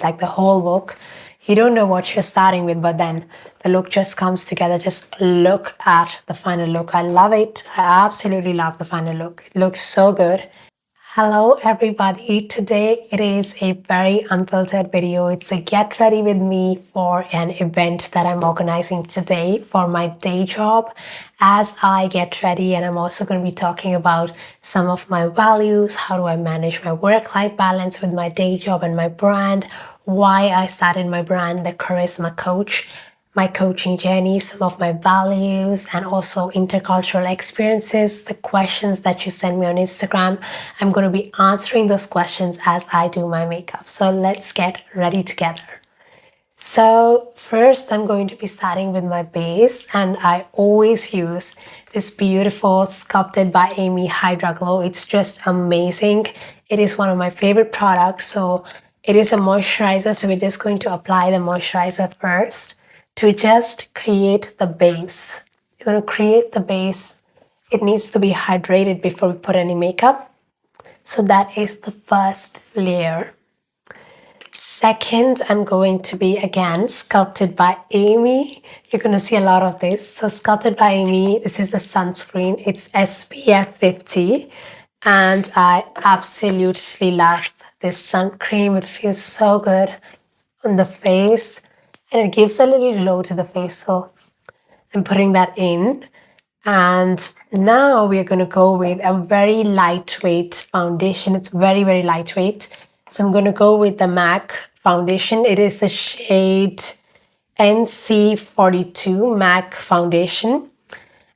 like the whole look. You don't know what you're starting with, but then the look just comes together. Just look at the final look. I love it. I absolutely love the final look. It looks so good. Hello everybody, today it is a very unfiltered video. It's a get ready with me for an event that I'm organizing today for my day job. As I get ready, and I'm also going to be talking about some of my values, how do I manage my work-life balance with my day job and my brand, why I started my brand, The Charisma Coach, my coaching journey, some of my values, and also intercultural experiences, the questions that you send me on Instagram. I'm going to be answering those questions as I do my makeup. So let's get ready together. So first I'm going to be starting with my base, and I always use this beautiful Sculpted by Amy Hydra Glow. It's just amazing. It is one of my favorite products. So it is a moisturizer. So we're just going to apply the moisturizer first to just create the base. You're going to create the base. It needs to be hydrated before we put any makeup. So that is the first layer. Second, I'm going to be again Sculpted by Amy. You're going to see a lot of this. So Sculpted by Amy, this is the sunscreen. It's SPF 50. And I absolutely love this sun cream. It feels so good on the face. And it gives a little glow to the face. So I'm putting that in. And now we're going to go with a very lightweight foundation. It's very, very lightweight. So I'm going to go with the MAC foundation. It is the shade NC42 MAC foundation.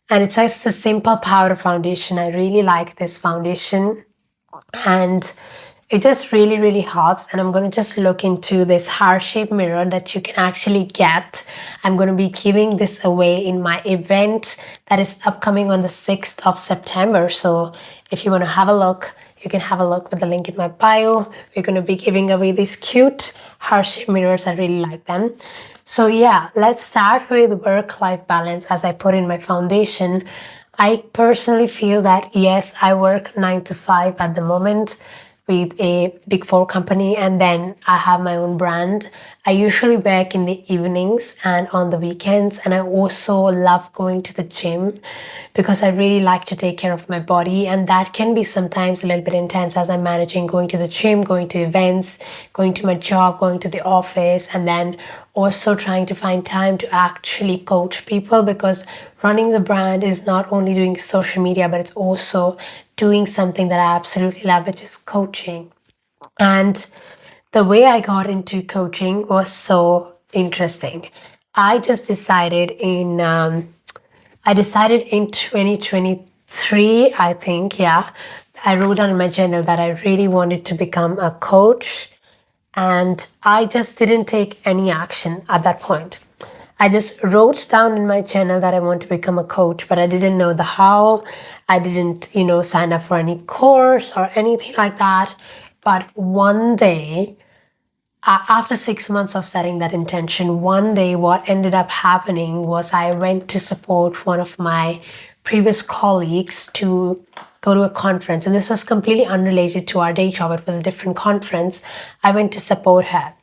And it's just a simple powder foundation. I really like this foundation. And it just really, really helps. And I'm going to just look into this heart-shaped mirror that you can actually get. I'm going to be giving this away in my event that is upcoming on the 6th of September. So if you want to have a look, you can have a look with the link in my bio. We're going to be giving away these cute heart-shaped mirrors. I really like them. So yeah, let's start with work-life balance. As I put in my foundation, I personally feel that yes, I work 9 to 5 at the moment with a Big 4 company, and then I have my own brand. I usually work in the evenings and on the weekends, and I also love going to the gym because I really like to take care of my body, and that can be sometimes a little bit intense as I'm managing going to the gym, going to events, going to my job, going to the office, and then also trying to find time to actually coach people, because running the brand is not only doing social media, but it's also doing something that I absolutely love, which is coaching. And the way I got into coaching was so interesting. I decided in 2023, I think, yeah. I wrote down in my journal that I really wanted to become a coach, and I just didn't take any action at that point. I just wrote down in my journal that I want to become a coach, but I didn't know the how. I didn't, sign up for any course or anything like that. But one day, after 6 months of setting that intention, one day what ended up happening was I went to support one of my previous colleagues to go to a conference. And this was completely unrelated to our day job. It was a different conference. I went to support her.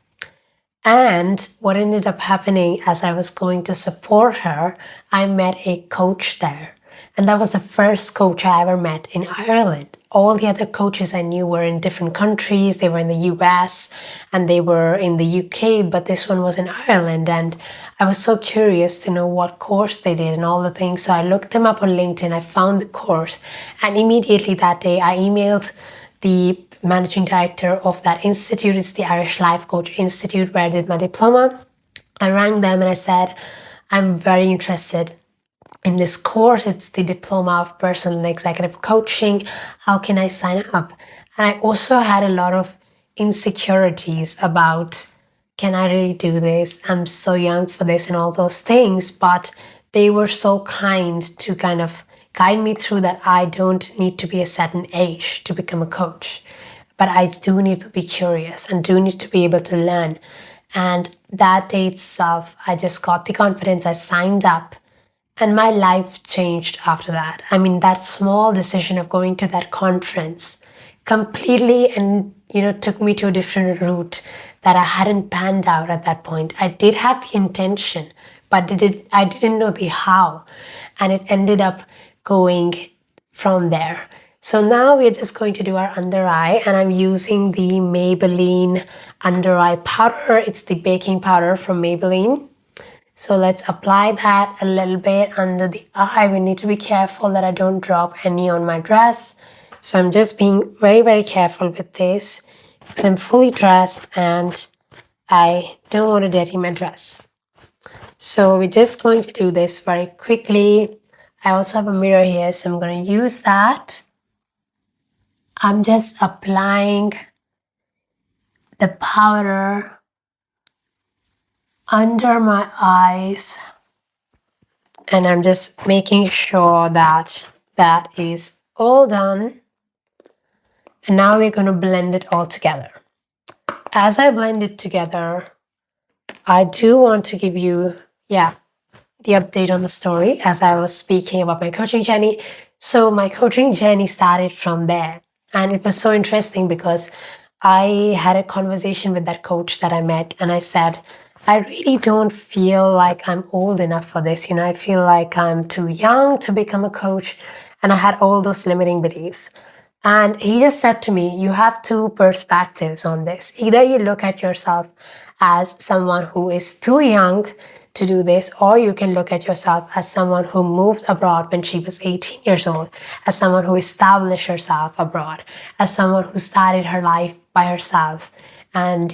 And what ended up happening as I was going to support her, I met a coach there. And that was the first coach I ever met in Ireland. All the other coaches I knew were in different countries. They were in the US and they were in the UK, but this one was in Ireland. And I was so curious to know what course they did and all the things. So I looked them up on LinkedIn. I found the course. And immediately that day, I emailed the managing director of that institute. It's the Irish Life Coach Institute, where I did my diploma. I rang them and I said, I'm very interested in this course. It's the Diploma of Personal and Executive Coaching. How can I sign up? And I also had a lot of insecurities about, can I really do this? I'm so young for this and all those things. But they were so kind to kind of guide me through that I don't need to be a certain age to become a coach. But I do need to be curious and do need to be able to learn. And that day itself, I just got the confidence. I signed up and my life changed after that. I mean, that small decision of going to that conference completely and, took me to a different route that I hadn't panned out at that point. I did have the intention, but I didn't know the how. And it ended up going from there. So now we're just going to do our under eye, and I'm using the Maybelline under eye powder. It's the baking powder from Maybelline. So let's apply that a little bit under the eye. We need to be careful that I don't drop any on my dress. So I'm just being very, very careful with this because I'm fully dressed and I don't want to dirty my dress. So we're just going to do this very quickly. I also have a mirror here, so I'm going to use that. I'm just applying the powder under my eyes, and I'm just making sure that that is all done. And now we're going to blend it all together. As I blend it together, I do want to give you, the update on the story as I was speaking about my coaching journey. So my coaching journey started from there. And it was so interesting because I had a conversation with that coach that I met, and I said, I really don't feel like I'm old enough for this. I feel like I'm too young to become a coach. And I had all those limiting beliefs. And he just said to me, you have two perspectives on this. Either you look at yourself as someone who is too young to do this, or you can look at yourself as someone who moved abroad when she was 18 years old, as someone who established herself abroad, as someone who started her life by herself. And,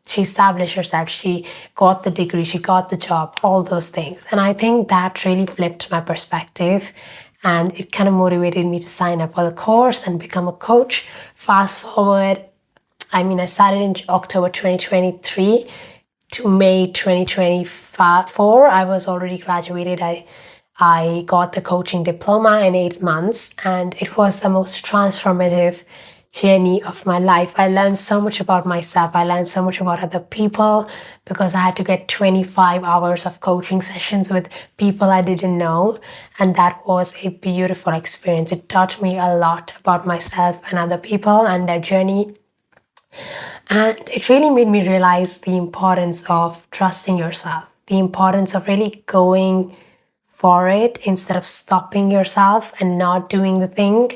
she established herself, she got the degree, she got the job, all those things. And I think that really flipped my perspective. And it kind of motivated me to sign up for the course and become a coach. Fast forward, I started in October 2023 to May 2024. I was already graduated. I got the coaching diploma in 8 months, and it was the most transformative journey of my life. I learned so much about myself. I learned so much about other people because I had to get 25 hours of coaching sessions with people I didn't know. And that was a beautiful experience. It taught me a lot about myself and other people and their journey. And it really made me realize the importance of trusting yourself, the importance of really going for it instead of stopping yourself and not doing the thing.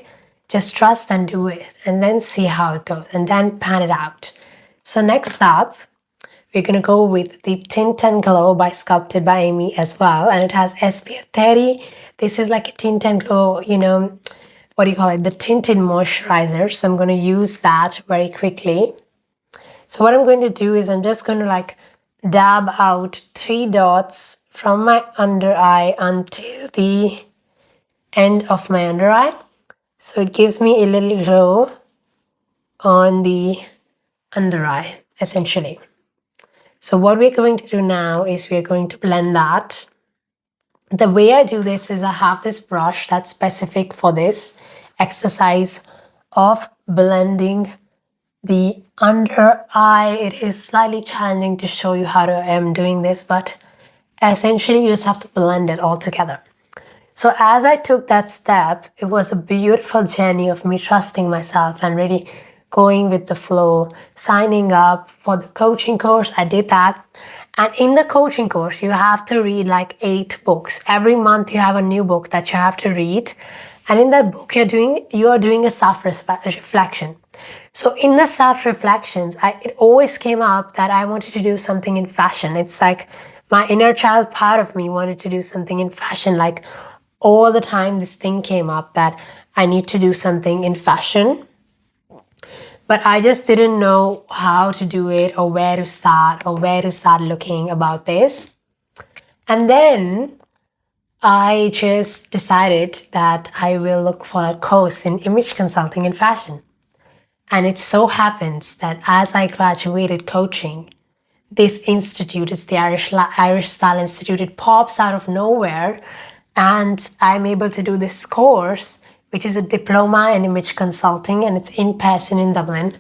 Just trust and do it, and then see how it goes, and then pan it out. So next up, we're going to go with the Tint and Glow by Sculpted by Amy as well. And it has SPF 30. This is like a Tint and Glow, the tinted moisturizer. So I'm going to use that very quickly. So what I'm going to do is I'm just going to dab out 3 dots from my under eye until the end of my under eye. So it gives me a little glow on the under eye, essentially. So what we're going to do now is we're going to blend that. The way I do this is I have this brush that's specific for this exercise of blending the under eye. It is slightly challenging to show you how I am doing this, but essentially you just have to blend it all together. So as I took that step, it was a beautiful journey of me trusting myself and really going with the flow, signing up for the coaching course. I did that. And in the coaching course, you have to read 8 books. Every month you have a new book that you have to read. And in that book, you are doing a self-reflection. So in the self-reflections, it always came up that I wanted to do something in fashion. It's like my inner child part of me wanted to do something in fashion. All the time this thing came up that I need to do something in fashion, but I just didn't know how to do it or where to start looking about this. And then I just decided that I will look for a course in image consulting and fashion. And it so happens that as I graduated coaching, this institute is the Irish Style Institute. It pops out of nowhere. And I'm able to do this course, which is a diploma in image consulting, and it's in person in Dublin.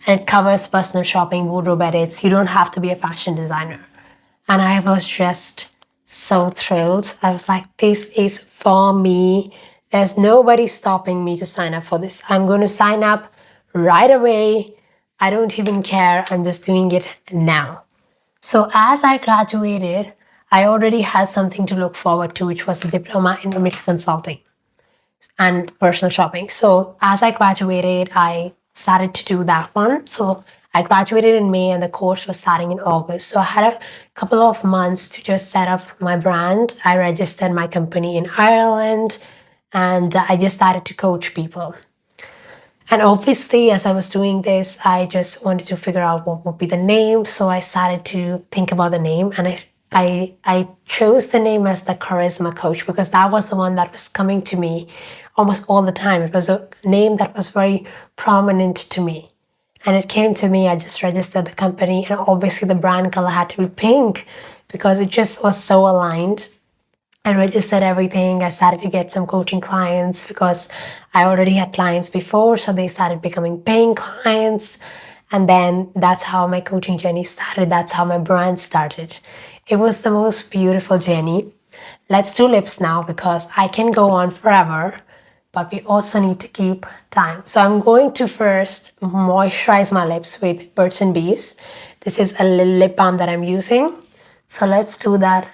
And it covers personal shopping, wardrobe edits. You don't have to be a fashion designer. And I was just so thrilled. I was like, this is for me. There's nobody stopping me to sign up for this. I'm going to sign up right away. I don't even care. I'm just doing it now. So as I graduated, I already had something to look forward to, which was the diploma in image consulting and personal shopping. So as I graduated, I started to do that one. So I graduated in May and the course was starting in August. So I had a couple of months to just set up my brand. I registered my company in Ireland and I just started to coach people. And obviously, as I was doing this, I just wanted to figure out what would be the name. So I started to think about the name, and I chose the name as the Charisma Coach because that was the one that was coming to me almost all the time. It was a name that was very prominent to me. And it came to me, I just registered the company, and obviously the brand color had to be pink because it just was so aligned. I registered everything. I started to get some coaching clients because I already had clients before, so they started becoming paying clients. And then that's how my coaching journey started. That's how my brand started. It was the most beautiful journey. Let's do lips now because I can go on forever, but we also need to keep time. So I'm going to first moisturize my lips with Birds and Bees. This is a little lip balm that I'm using. So let's do that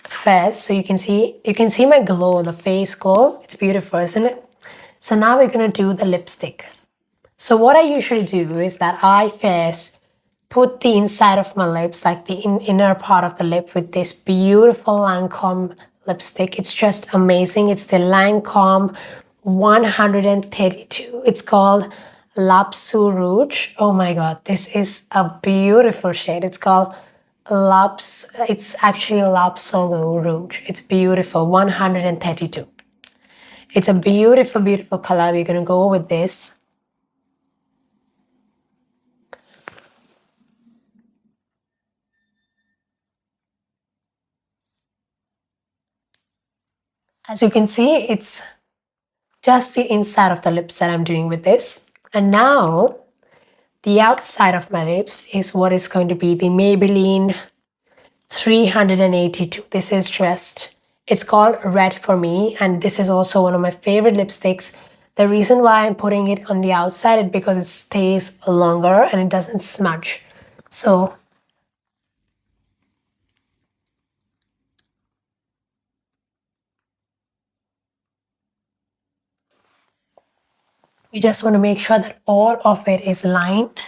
first. So you can see my glow, the face glow. It's beautiful, isn't it? So now we're gonna do the lipstick. So what I usually do is that I first put the inside of my lips, like the inner part of the lip, with this beautiful Lancome lipstick. It's just amazing. It's the Lancome 132. It's called Lapsu Rouge. Oh my god, this is a beautiful shade. It's called it's actually Lapsolu Rouge. It's beautiful, 132. It's a beautiful, beautiful color. We're gonna go with this. As you can see, it's just the inside of the lips that I'm doing with this. And now the outside of my lips is what is going to be the Maybelline 382. This is just, it's called Red for Me, and this is also one of my favorite lipsticks. The reason why I'm putting it on the outside is because it stays longer and it doesn't smudge. So you just want to make sure that all of it is lined.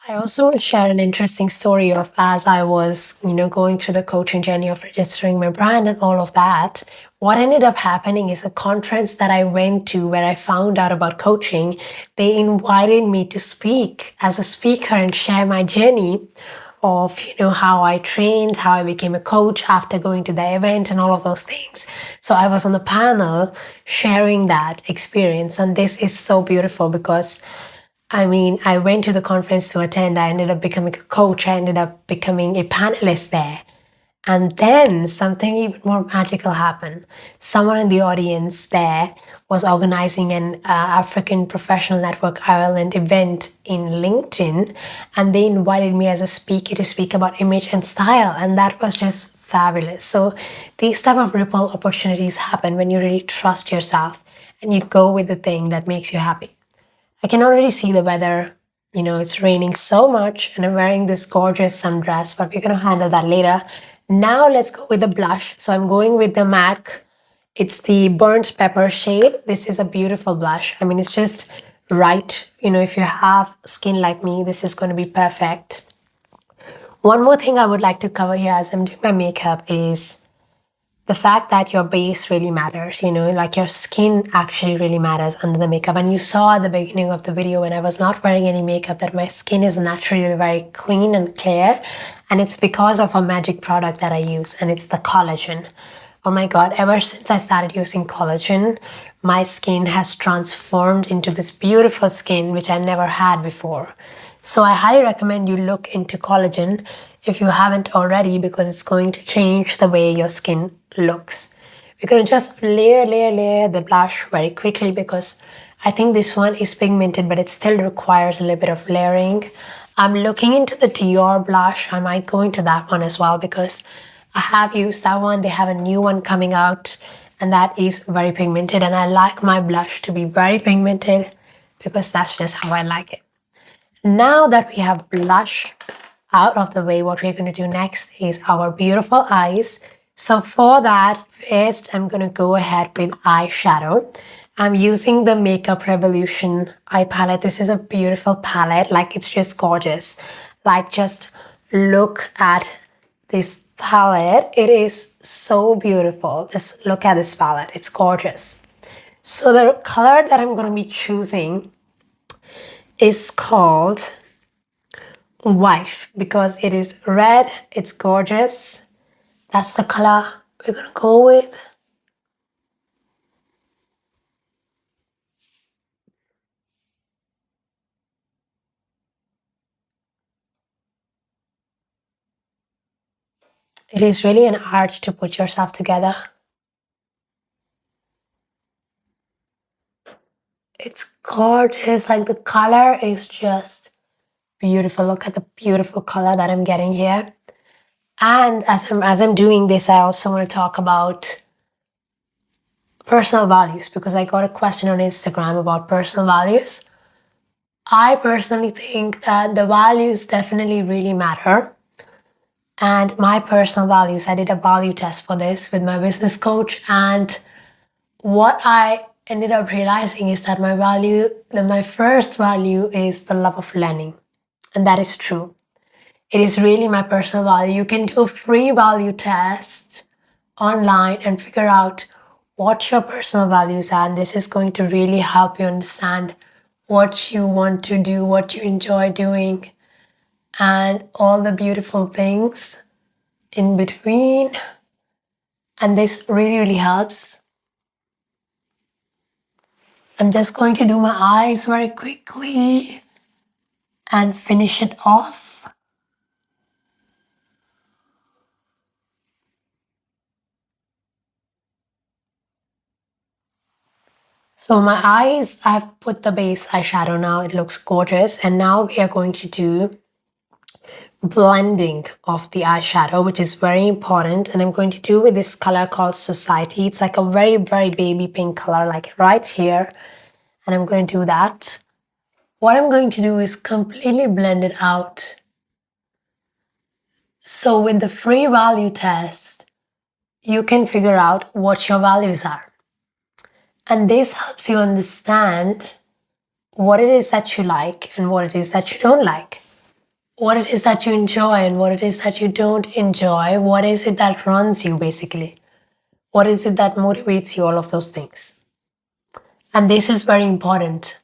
I also want to share an interesting story of as I was, going through the coaching journey of registering my brand and all of that. What ended up happening is a conference that I went to where I found out about coaching. They invited me to speak as a speaker and share my journey of, how I trained, how I became a coach after going to the event and all of those things. So I was on the panel sharing that experience. And this is so beautiful because I went to the conference to attend. I ended up becoming a coach. I ended up becoming a panelist there. And then something even more magical happened. Someone in the audience there was organizing an African Professional Network Ireland event in LinkedIn, and they invited me as a speaker to speak about image and style, and that was just fabulous. So these type of ripple opportunities happen when you really trust yourself and you go with the thing that makes you happy. I can already see the weather. It's raining so much and I'm wearing this gorgeous sundress, but we're going to handle that later. Now let's go with the blush. So I'm going with the MAC. It's the Burnt Pepper shade. This is a beautiful blush. It's just right. If you have skin like me, this is going to be perfect. One more thing I would like to cover here as I'm doing my makeup is the fact that your base really matters, like your skin actually really matters under the makeup. And you saw at the beginning of the video when I was not wearing any makeup that my skin is naturally very clean and clear. And it's because of a magic product that I use, and it's the collagen. Oh my God, ever since I started using collagen, my skin has transformed into this beautiful skin, which I never had before. So I highly recommend you look into collagen if you haven't already, because it's going to change the way your skin looks. We're going to just layer the blush very quickly because I think this one is pigmented, but it still requires a little bit of layering. I'm looking into the Dior blush. I might go into that one as well because I have used that one. They have a new one coming out and that is very pigmented, and I like my blush to be very pigmented because that's just how I like it. Now that we have blush out of the way, what we're going to do next is our beautiful eyes. So for that, first I'm going to go ahead with eyeshadow. I'm using the Makeup Revolution eye palette. This is a beautiful palette. Like, it's just gorgeous. Like, just look at this palette. It is so beautiful. Just look at this palette. It's gorgeous. So the color that I'm going to be choosing is called Wife because it is red. It's gorgeous. That's the color we're going to go with. It is really an art to put yourself together. It's gorgeous. Like, the color is just beautiful. Look at the beautiful color that I'm getting here. And as I'm doing this, I also want to talk about personal values because I got a question on Instagram about personal values. I personally think that the values definitely really matter. And my personal values, I did a value test for this with my business coach, and what I ended up realizing is that my first value is the love of learning. And that is true. It is really my personal value. You can do a free value test online and figure out what your personal values are. And this is going to really help you understand what you want to do, what you enjoy doing, and all the beautiful things in between. And this really, really helps. I'm just going to do my eyes very quickly and finish it off. So my eyes, I've put the base eyeshadow now. It looks gorgeous. And now we are going to do blending of the eyeshadow, which is very important. And I'm going to do with this color called Society. It's like a very, very baby pink color, like right here. And I'm going to do that. What I'm going to do is completely blend it out. So with the free value test, you can figure out what your values are. And this helps you understand what it is that you like and what it is that you don't like. What it is that you enjoy and what it is that you don't enjoy. What is it that runs you, basically? What is it that motivates you? All of those things. And this is very important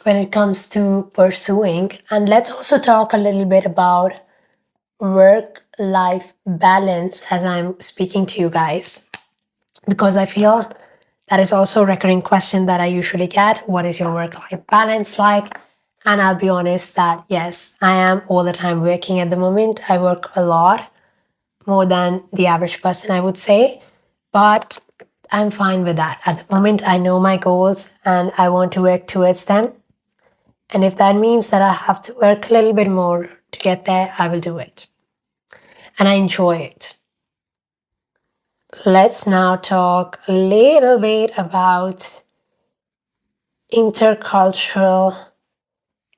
when it comes to pursuing. And let's also talk a little bit about work-life balance as I'm speaking to you guys, because I feel that is also a recurring question that I usually get. What is your work-life balance like? And I'll be honest that yes, I am all the time working at the moment. I work a lot, more than the average person, I would say, but I'm fine with that. At the moment, I know my goals and I want to work towards them. And if that means that I have to work a little bit more to get there, I will do it. And I enjoy it. Let's now talk a little bit about intercultural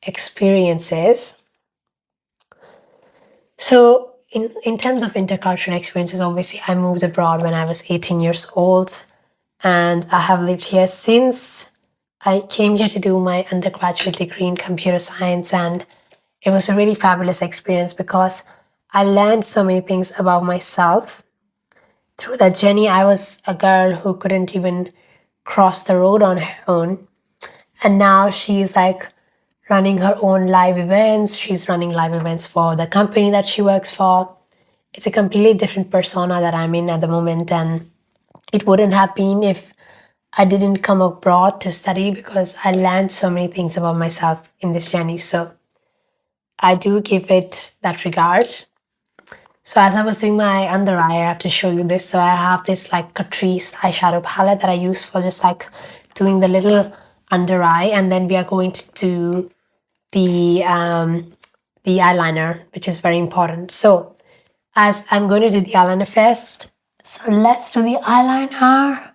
experiences. So in terms of intercultural experiences, obviously I moved abroad when I was 18 years old, and I have lived here since. I came here to do my undergraduate degree in computer science, and it was a really fabulous experience because I learned so many things about myself. Through that journey, I was a girl who couldn't even cross the road on her own. And now she's like running her own live events. She's running live events for the company that she works for. It's a completely different persona that I'm in at the moment. And it wouldn't have been if I didn't come abroad to study, because I learned so many things about myself in this journey. So I do give it that regard. So as I was doing my under eye, I have to show you this. So I have this like Catrice eyeshadow palette that I use for just like doing the little under eye, and then we are going to do the eyeliner, which is very important. So as I'm going to do the eyeliner first, so let's do the eyeliner.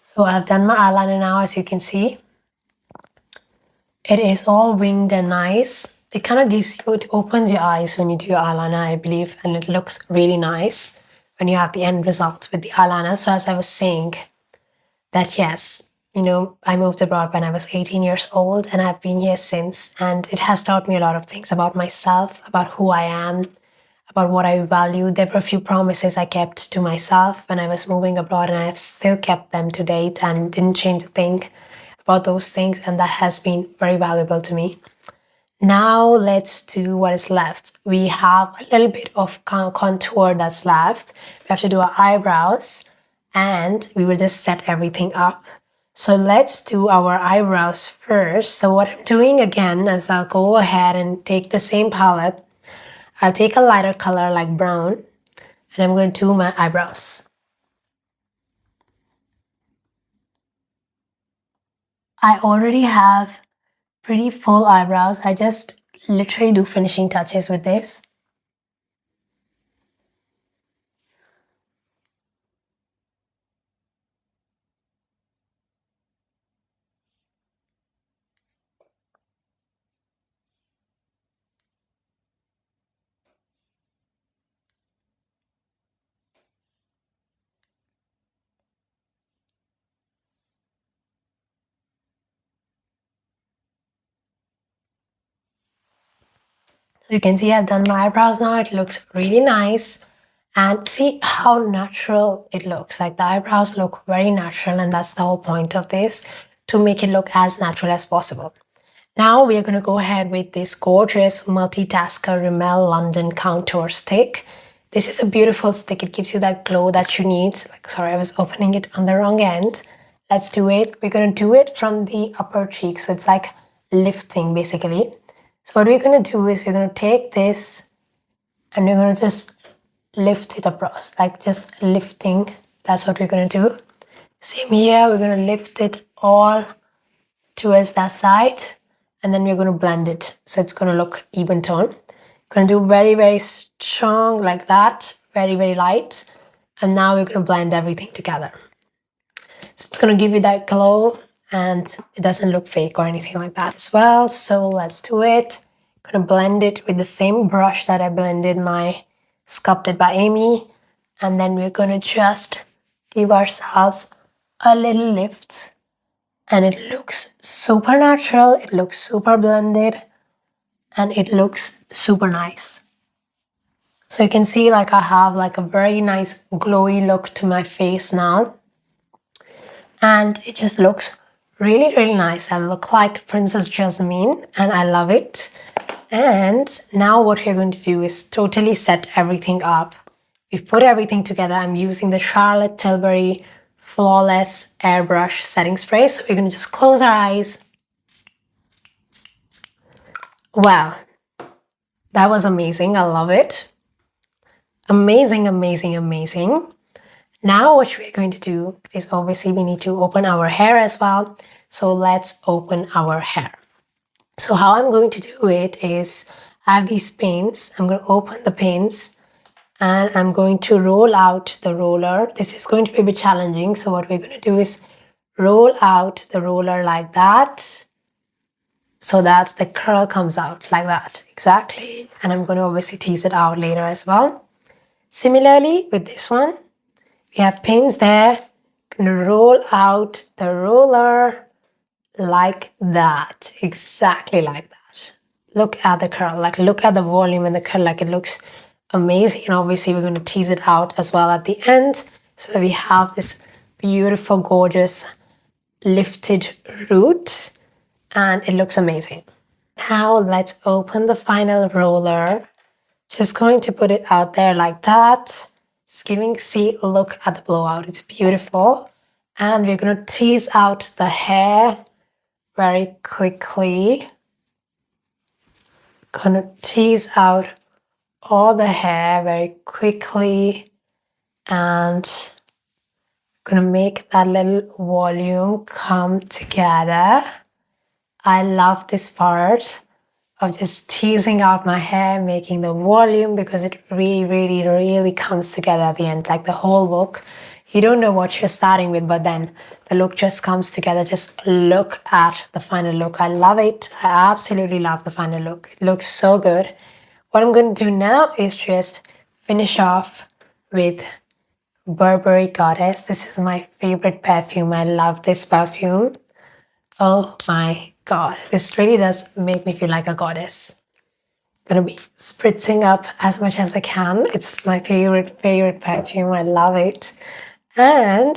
So I've done my eyeliner now, as you can see. It is all winged and nice. It kind of gives you, it opens your eyes when you do your eyeliner, I believe, and it looks really nice when you have the end result with the eyeliner. So as I was saying, that yes, you know, I moved abroad when I was 18 years old and I've been here since, and it has taught me a lot of things about myself, about who I am, about what I value. There were a few promises I kept to myself when I was moving abroad, and I've still kept them to date and didn't change a thing about those things, and that has been very valuable to me. Now let's do what is left. We have a little bit of contour that's left. We have to do our eyebrows, and we will just set everything up. So let's do our eyebrows first. So what I'm doing again is I'll go ahead and take the same palette. I'll take a lighter color like brown, and I'm going to do my eyebrows. I already have pretty full eyebrows. I just literally do finishing touches with this. So you can see I've done my eyebrows now. It looks really nice. And see how natural it looks. Like the eyebrows look very natural, and that's the whole point of this, to make it look as natural as possible. Now we are going to go ahead with this gorgeous Multitasker Rimmel London Contour Stick. This is a beautiful stick. It gives you that glow that you need. Like, sorry, I was opening it on the wrong end. Let's do it. We're going to do it from the upper cheek. So it's like lifting basically. So what we're going to do is we're going to take this and we're going to just lift it across, like just lifting. That's what we're going to do. Same here, we're going to lift it all towards that side, and then we're going to blend it so it's going to look even tone. Going to do very, very strong like that, very, very light, and now we're going to blend everything together. So it's going to give you that glow, and it doesn't look fake or anything like that as well. So let's do it. I'm going to blend it with the same brush that I blended my Sculpted by Amy, and then we're going to just give ourselves a little lift, and it looks super natural, it looks super blended, and it looks super nice. So you can see like I have like a very nice glowy look to my face now, and it just looks really, really nice. I look like Princess Jasmine, and I love it. And now what we're going to do is totally set everything up. We've put everything together. I'm using the Charlotte Tilbury Flawless Airbrush Setting Spray. So we're going to just close our eyes. Wow, that was amazing. I love it. Amazing, amazing, amazing. Now what we're going to do is obviously we need to open our hair as well. So let's open our hair. So how I'm going to do it is I have these pins. I'm going to open the pins and I'm going to roll out the roller. This is going to be a bit challenging. So what we're going to do is roll out the roller like that, so that the curl comes out like that. Exactly. And I'm going to obviously tease it out later as well. Similarly with this one, we have pins there. I'm going to roll out the roller like that, exactly like that. Look at the curl, like look at the volume and the curl, like it looks amazing. And obviously we're going to tease it out as well at the end. so that we have this beautiful, gorgeous, lifted root, and it looks amazing. Now let's open the final roller. Just going to put it out there like that. Just giving, see, look at the blowout. It's beautiful. And we're going to tease out the hair very quickly. Gonna tease out all the hair very quickly and gonna make that little volume come together. I love this part of just teasing out my hair, making the volume, because it really comes together at the end, like the whole look. You don't know what you're starting with, but then the look just comes together. Just look at the final look. I love it. I absolutely love the final look. It looks so good. What I'm going to do now is just finish off with Burberry Goddess. This is my favorite perfume. I love this perfume. Oh my God, this really does make me feel like a goddess. Gonna be spritzing up as much as I can. It's my favorite perfume. I love it. And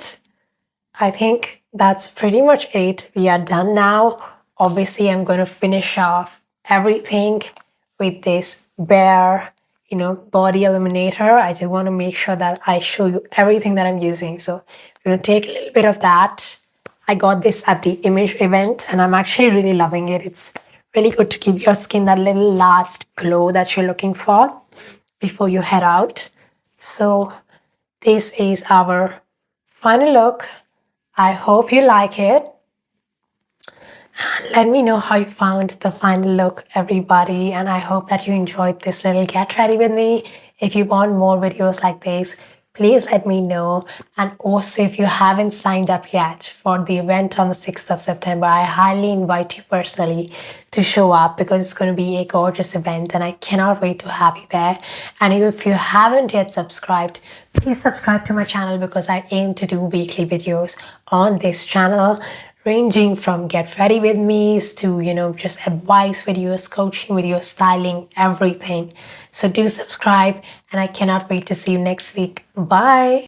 I think that's pretty much it. We are done now. Obviously, I'm going to finish off everything with this bare, body illuminator. I just want to make sure that I show you everything that I'm using. So I'm going to take a little bit of that. I got this at the Image event and I'm actually really loving it. It's really good to give your skin that little last glow that you're looking for before you head out. So this is our final look. I hope you like it. Let me know how you found the final look, everybody. And I hope that you enjoyed this little get ready with me. If you want more videos like this, please let me know. And also, if you haven't signed up yet for the event on the 6th of September, I highly invite you personally to show up, because it's going to be a gorgeous event and I cannot wait to have you there. And if you haven't yet subscribed, please subscribe to my channel, because I aim to do weekly videos on this channel, ranging from get ready with me's to, just advice videos, coaching videos, styling, everything. So do subscribe and I cannot wait to see you next week. Bye.